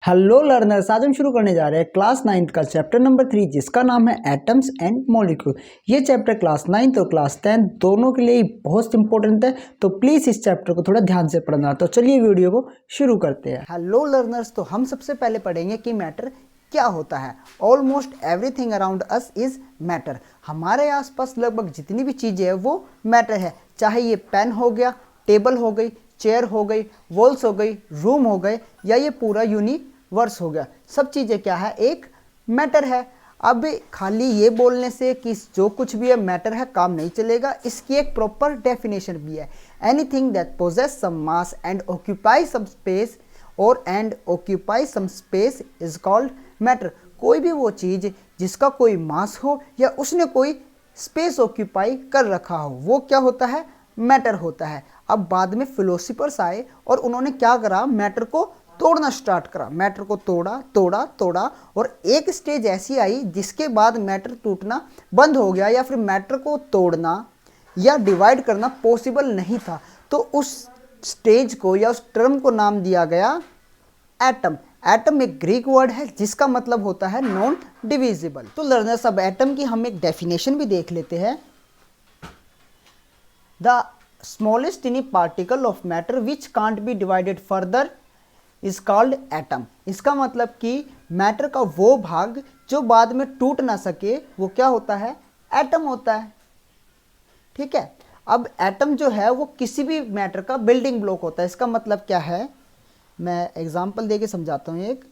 Hello learners, आज हम शुरू करने जा रहे हैं क्लास 9th का चैप्टर नंबर 3 जिसका नाम है एटम्स एंड मॉलिक्यूल। ये चैप्टर क्लास 9th और क्लास 10 दोनों के लिए ही बहुत इंपॉर्टेंट है, तो प्लीज़ इस चैप्टर को थोड़ा ध्यान से पढ़ना। तो चलिए वीडियो को शुरू करते हैं। हेलो लर्नर्स, तो हम सबसे पहले पढ़ेंगे कि मैटर क्या होता है। Almost everything around us is matter. हमारे आसपास लगभग जितनी भी चीज़ें हैं वो मैटर है, चाहे ये पेन हो गया, टेबल हो गई, चेयर हो गई, वॉल्स हो गई, रूम हो गए, या ये पूरा यूनिवर्स हो गया। सब चीज़ें क्या है, एक मैटर है। अब खाली ये बोलने से कि जो कुछ भी है मैटर है काम नहीं चलेगा, इसकी एक प्रॉपर डेफिनेशन भी है। Anything that possesses some mass and occupy some space is called matter. कोई भी वो चीज़ जिसका कोई मास हो या उसने कोई स्पेस ऑक्यूपाई कर रखा हो वो क्या होता है, मैटर होता है। अब बाद में फिलोसफर्स आए और उन्होंने क्या करा, मैटर को तोड़ना स्टार्ट करा। मैटर को तोड़ा तोड़ा तोड़ा और एक स्टेज ऐसी आई जिसके बाद मैटर टूटना बंद हो गया, या फिर मैटर को तोड़ना या डिवाइड करना पॉसिबल नहीं था। तो उस स्टेज को या उस टर्म को नाम दिया गया एटम। एटम एक ग्रीक वर्ड है जिसका मतलब होता है नॉन डिविजिबल। तो लर्नर्स, अब एटम की हम एक डेफिनेशन भी देख लेते हैं। The smallest tiny particle of matter which can't be divided further is called atom। इसका मतलब कि मैटर का वो भाग जो बाद में टूट ना सके वो क्या होता है, एटम होता है। ठीक है। अब एटम जो है वो किसी भी मैटर का बिल्डिंग ब्लॉक होता है। इसका मतलब क्या है, मैं एग्जांपल देके समझाता हूँ। एक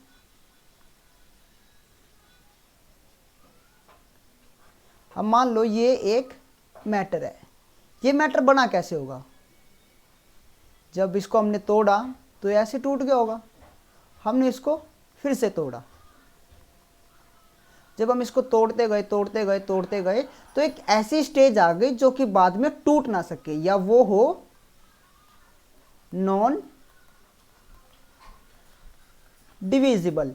अब मान लो ये एक मैटर है। ये मैटर बना कैसे होगा, जब इसको हमने तोड़ा तो ऐसे टूट गया होगा। हमने इसको फिर से तोड़ा, जब हम इसको तोड़ते गए तोड़ते गए तोड़ते गए तो एक ऐसी स्टेज आ गई जो कि बाद में टूट ना सके, या वो हो नॉन डिविजिबल।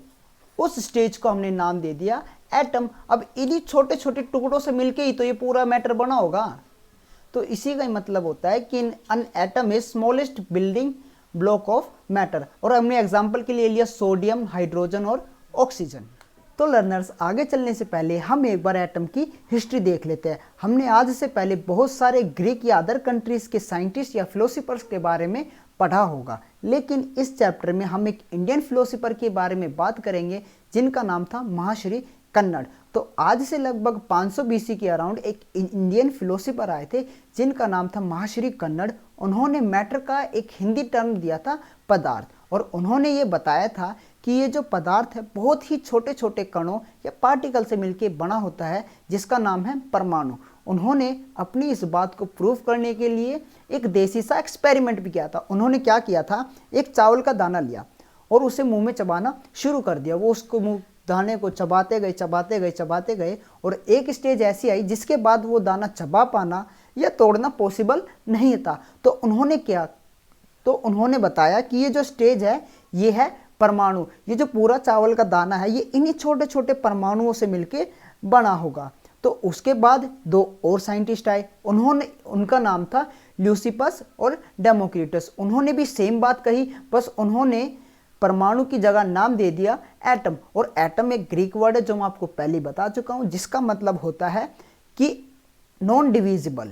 उस स्टेज को हमने नाम दे दिया एटम। अब इन्हीं छोटे छोटे टुकड़ों से मिलके ही तो ये पूरा मैटर बना होगा। तो इसी का ही मतलब होता है कि an atom is smallest building block of matter. और हमने एग्जांपल के लिए लिया सोडियम, हाइड्रोजन और ऑक्सीजन। तो लर्नर्स, आगे चलने से पहले हम एक बार एटम की हिस्ट्री देख लेते हैं। हमने आज से पहले बहुत सारे ग्रीक या अदर कंट्रीज के साइंटिस्ट या फिलोसफर्स के बारे में पढ़ा होगा, लेकिन इस चैप्टर में हम एक इंडियन फिलोसफर के बारे में बात करेंगे जिनका नाम था महाश्री कन्नड़। तो आज से लगभग 500 बीसी के अराउंड एक इंडियन फिलोसफर आए थे जिनका नाम था महाश्री कन्नड़। उन्होंने मैटर का एक हिंदी टर्म दिया था पदार्थ, और उन्होंने ये बताया था कि ये जो पदार्थ है बहुत ही छोटे छोटे कणों या पार्टिकल से मिलकर बना होता है जिसका नाम है परमाणु। उन्होंने अपनी इस बात को प्रूव करने के लिए एक देसी सा एक्सपेरिमेंट भी किया था। उन्होंने क्या किया था, एक चावल का दाना लिया और उसे मुंह में चबाना शुरू कर दिया। वो उसको मुंह दाने को चबाते गए चबाते गए चबाते गए, और एक स्टेज ऐसी आई जिसके बाद वो दाना चबा पाना या तोड़ना पॉसिबल नहीं था। तो उन्होंने क्या, तो उन्होंने बताया कि ये जो स्टेज है ये है परमाणु। ये जो पूरा चावल का दाना है ये इन्हीं छोटे छोटे परमाणुओं से मिलके बना होगा। तो उसके बाद दो और साइंटिस्ट आए, उनका नाम था ल्यूसिपस और डेमोक्रिटस। उन्होंने भी सेम बात कही, बस उन्होंने परमाणु की जगह नाम दे दिया एटम। और एटम एक ग्रीक वर्ड है जो मैं आपको पहले बता चुका हूं, जिसका मतलब होता है कि नॉन डिविजिबल।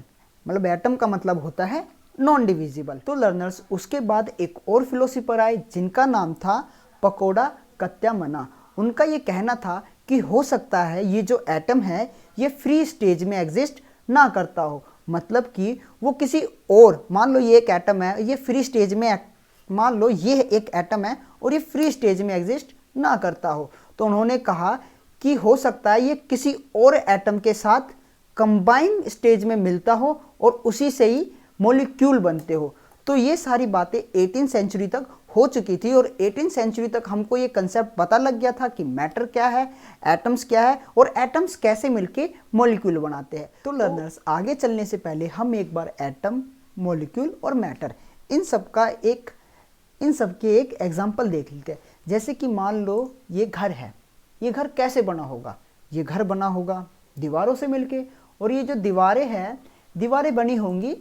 मतलब एटम का मतलब होता है नॉन डिविजिबल। तो लर्नर्स, उसके बाद एक और फिलोसफर आए जिनका नाम था पकोड़ा कत्यामना। उनका ये कहना था कि हो सकता है ये जो एटम है ये फ्री स्टेज में एग्जिस्ट ना करता हो। मतलब कि वो किसी और, मान लो ये एक एटम है, ये फ्री स्टेज में, मान लो ये एक एटम है और ये फ्री स्टेज में एग्जिस्ट ना करता हो। तो उन्होंने कहा कि हो सकता है ये किसी और एटम के साथ कंबाइन स्टेज में मिलता हो और उसी से ही मॉलिक्यूल बनते हो। तो ये सारी बातें 18th सेंचुरी तक हो चुकी थी, और 18th सेंचुरी तक हमको ये कंसेप्ट पता लग गया था कि मैटर क्या है, एटम्स क्या है, और एटम्स कैसे मिलके मॉलिक्यूल बनाते हैं। तो लर्नर्स, आगे चलने से पहले हम एक बार एटम, मॉलिक्यूल और मैटर इन सब के एक एग्जाम्पल देख लेते हैं। जैसे कि मान लो ये घर है, ये घर कैसे बना होगा, ये घर बना होगा दीवारों से मिलके। और ये जो दीवारें हैं, दीवारें बनी होंगी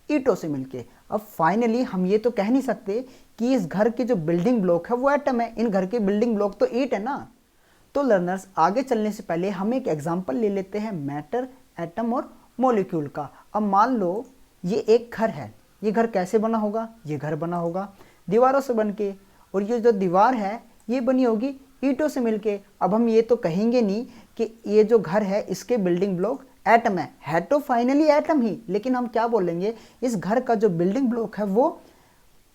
ईंटों से मिलके। अब फाइनली हम ये तो कह नहीं सकते कि इस घर के जो बिल्डिंग ब्लॉक है वो एटम है, इन घर के बिल्डिंग ब्लॉक तो ईंट है ना। तो लर्नर्स, आगे चलने से पहले हम एक एग्जांपल ले लेते हैं मैटर, एटम और मॉलिक्यूल का। अब मान लो ये एक घर है, ये घर कैसे बना होगा? ये घर बना होगा दीवारों से बन के, और ये जो दीवार है ये बनी होगी ईंटों से मिलके। अब हम ये तो कहेंगे नहीं कि ये जो घर है इसके बिल्डिंग ब्लॉक एटम है तो फाइनली एटम ही, लेकिन हम क्या बोलेंगे, इस घर का जो बिल्डिंग ब्लॉक है वो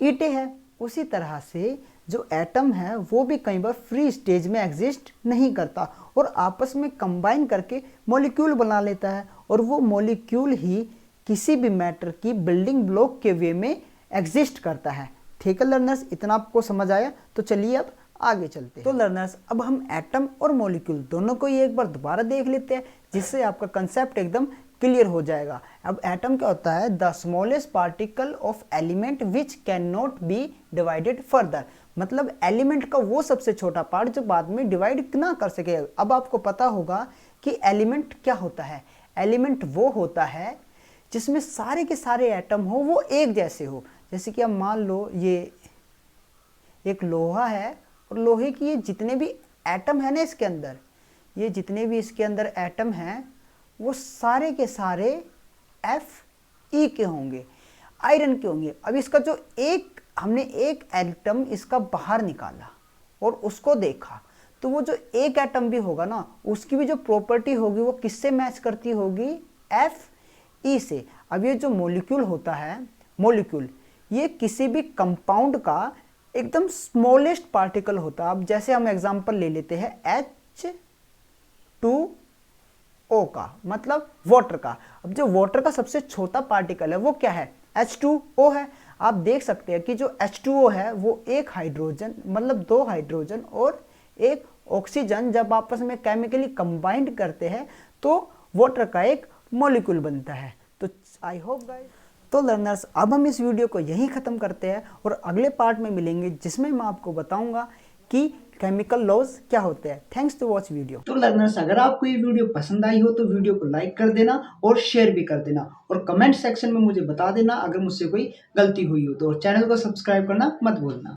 ईंटें है। उसी तरह से जो एटम है वो भी कई बार फ्री स्टेज में एग्जिस्ट नहीं करता और आपस में कंबाइन करके मॉलिक्यूल बना लेता है, और वो मॉलिक्यूल ही किसी भी मैटर की बिल्डिंग ब्लॉक के वे में एग्जिस्ट करता है। ठीक है लर्नर्स, इतना आपको समझ आया? तो चलिए अब आगे चलते हैं। तो लर्नर्स, अब हम एटम और मॉलिक्यूल दोनों को ही एक बार दोबारा देख लेते हैं, जिससे आपका कंसेप्ट एकदम क्लियर हो जाएगा। अब एटम क्या होता है? The smallest particle of element which can not be divided further. मतलब एलिमेंट का वो सबसे छोटा पार्ट जो बाद में डिवाइड ना कर सके। अब आपको पता होगा कि एलिमेंट क्या होता है। एलिमेंट वो होता है जिसमें सारे के सारे एटम हो वो एक जैसे हो। जैसे कि अब मान लो ये एक लोहा है, और लोहे की ये जितने भी एटम है ना इसके अंदर, ये जितने भी इसके अंदर एटम हैं वो सारे के सारे Fe के होंगे, आयरन के होंगे। अब इसका जो हमने एक एटम इसका बाहर निकाला और उसको देखा, तो वो जो एक एटम भी होगा ना उसकी भी जो प्रॉपर्टी होगी वो किससे मैच करती होगी? Fe से। अब ये जो मॉलिक्यूल होता है, मॉलिक्यूल ये किसी भी कंपाउंड का एकदम स्मॉलेस्ट पार्टिकल होता है। अब जैसे हम एग्जांपल ले लेते हैं H2O का, मतलब वाटर का। अब जो वाटर का सबसे छोटा पार्टिकल है वो क्या है? H2O है। आप देख सकते हैं कि जो H2O है वो एक हाइड्रोजन, मतलब दो हाइड्रोजन और एक ऑक्सीजन जब आपस में केमिकली कंबाइंड करते हैं तो वाटर का एक मॉलिक्यूल बनता है। तो आई होप गाइस, तो लर्नर्स अब हम इस वीडियो को यहीं ख़त्म करते हैं और अगले पार्ट में मिलेंगे जिसमें मैं आपको बताऊंगा कि केमिकल लॉज क्या होते हैं। Thanks to watch video. तो लर्नर्स, अगर आपको ये वीडियो पसंद आई हो तो वीडियो को लाइक कर देना और शेयर भी कर देना, और कमेंट सेक्शन में मुझे बता देना अगर मुझसे कोई गलती हुई हो तो, और चैनल को सब्सक्राइब करना मत भूलना।